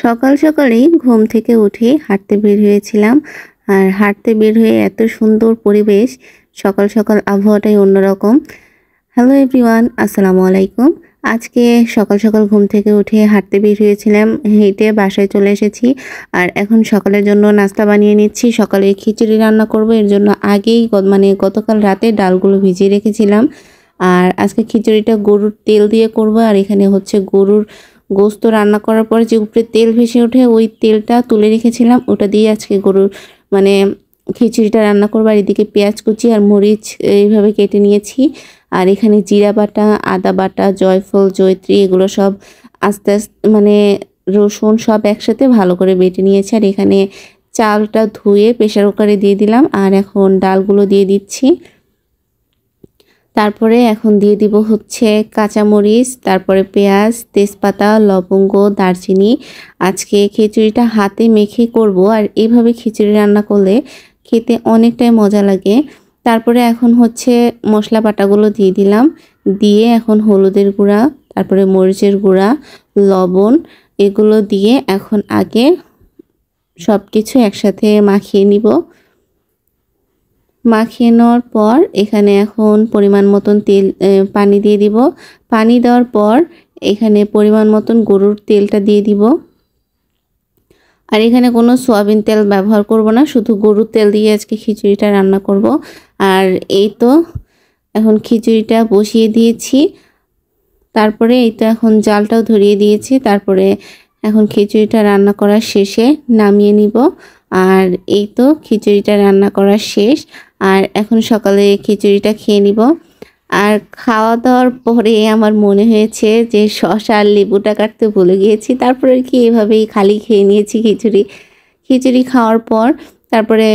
সকাল সকালেই ঘুম থেকে উঠে হাঁটতে বের হয়েছিলাম। আর হাঁটতে বের হয়ে এত সুন্দর পরিবেশ, সকাল সকাল আবহাওয়াটাই অন্যরকম। হ্যালো এভরিওয়ান, আসসালামু আলাইকুম। আজকে সকাল সকাল ঘুম থেকে উঠে হাঁটতে বের হয়েছিলাম, হেঁটে বাসায় চলে এসেছি। আর এখন সকালের জন্য নাস্তা বানিয়ে নিচ্ছি। সকালে খিচুড়ি রান্না করব, এর জন্য আগেই গতকাল রাতে ডালগুলো ভিজিয়ে রেখেছিলাম। আর আজকে খিচুড়িটা গরুর তেল দিয়ে করব। আর এখানে হচ্ছে গরুর গোস্ত রান্না করার পরে যে উপরে তেল ভেসে ওঠে, ওই তেলটা তুলে রেখেছিলাম, ওটা দিয়ে আজকে গরুর মানে খিচুড়িটা রান্না করবো। আর এদিকে পেঁয়াজ কুচি আর মরিচ এইভাবে কেটে নিয়েছি। আর এখানে জিরা বাটা, আদা বাটা, জয়ফল, জয়ত্রী এগুলো সব আস্তে আস্তে রসুন সব একসাথে ভালো করে বেটে নিয়েছি। আর এখানে চালটা ধুয়ে প্রেসার কুকারে দিয়ে দিলাম। আর এখন ডালগুলো দিয়ে দিচ্ছি। তারপরে এখন দিয়ে দিব হচ্ছে কাঁচামরিচ, তারপরে পেঁয়াজ, তেজপাতা, লবঙ্গ, দারচিনি। আজকে খিচুড়িটা হাতে মেখে করব। আর এইভাবে খিচুড়ি রান্না করলে খেতে অনেকটাই মজা লাগে। তারপরে এখন হচ্ছে মশলা বাটাগুলো দিয়ে দিলাম। দিয়ে এখন হলুদের গুঁড়া, তারপরে মরিচের গুঁড়া, লবণ এগুলো দিয়ে এখন আগে সব কিছু একসাথে মাখিয়ে নিব। মাখিয়ে নেওয়ার পর এখানে এখন পরিমাণ মতন পানি দিয়ে দিব। পানি দেওয়ার পর এখানে পরিমাণ মতন গরুর তেলটা দিয়ে দিব। আর এখানে কোনো সয়াবিন তেল ব্যবহার করব না, শুধু গরুর তেল দিয়ে আজকে খিচুড়িটা রান্না করব। আর এই তো এখন খিচুড়িটা বসিয়ে দিয়েছি। তারপরে এই তো এখন জালটাও ধরিয়ে দিয়েছি। তারপরে এখন খিচুড়িটা রান্না করার শেষে নামিয়ে নিব। আর এই তো খিচুড়িটা রান্না করা শেষ। আর এখন সকালে খিচুড়িটা খেয়ে নিব। আর খাওয়া দাওয়ার পরে আমার মনে হয়েছে যে শসা আর লেবুটা কাটতে ভুলে গিয়েছি। তারপরে কি এভাবেই খালি খেয়ে নিয়েছি খিচুড়ি খাওয়ার পর। তারপরে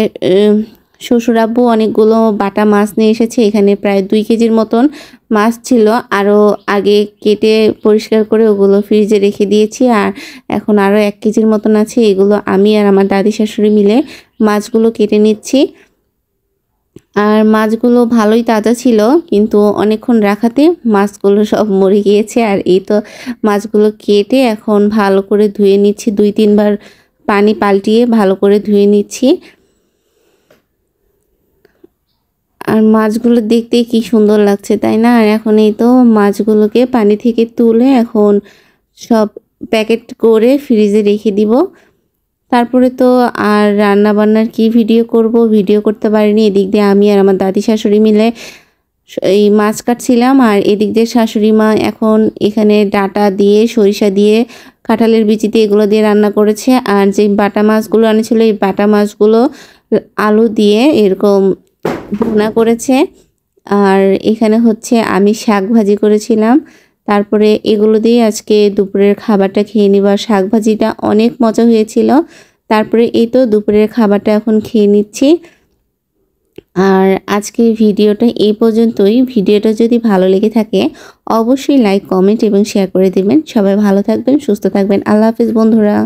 শ্বশুর আব্বু অনেকগুলো বাটা মাছ নিয়ে এসেছে। এখানে প্রায় 2 কেজির মতন মাছ ছিল। আরও আগে কেটে পরিষ্কার করে ওগুলো ফ্রিজে রেখে দিয়েছি। আর এখন আরও 1 কেজির মতন আছে। এগুলো আমি আর আমার দাদি শাশুড়ি মিলে মাছগুলো কেটে নিচ্ছি। আর মাছগুলো ভালোই তাজা ছিল, কিন্তু অনেকক্ষণ রাখাতে মাছগুলো সব মরে গিয়েছে। আর এই তো মাছগুলো কেটে এখন ভালো করে ধুয়ে নিচ্ছি, 2-3 বার পানি পাল্টিয়ে ভালো করে ধুয়ে নিচ্ছি। আর মাছগুলো দেখতে কি সুন্দর লাগছে, তাই না? আর এখন এই তো মাছগুলোকে পানি থেকে তুলে এখন সব প্যাকেট করে ফ্রিজে রেখে দিব। তারপরে তো আর রান্না বান্নার কি ভিডিও করতে পারিনি। এদিক দিয়ে আমি আর আমার দাদি শাশুড়ি মিলে এই মাছ কাটছিলাম। আর এদিক দিয়ে শাশুড়ি মা এখন এখানে ডাঁটা দিয়ে, সরিষা দিয়ে, কাঁঠালের বিচি দিয়ে এগুলো দিয়ে রান্না করেছে। আর যে বাটা মাছগুলো আনেছিল, এই বাটা মাছগুলো আলু দিয়ে এরকম ভুনা করেছে। আর এখানে হচ্ছে আমি শাক ভাজি করেছিলাম। তারপরে এগুলো দিয়ে আজকে দুপুরের খাবারটা খেয়ে নিব। আর শাক ভাজিটা অনেক মজা হয়েছিল। তারপরে এই তো দুপুরের খাবারটা এখন খেয়ে নিচ্ছি। আর আজকের ভিডিওটা এই পর্যন্তই। ভিডিওটা যদি ভালো লেগে থাকে অবশ্যই লাইক, কমেন্ট এবং শেয়ার করে দেবেন। সবাই ভালো থাকবেন, সুস্থ থাকবেন। আল্লাহ হাফেজ বন্ধুরা।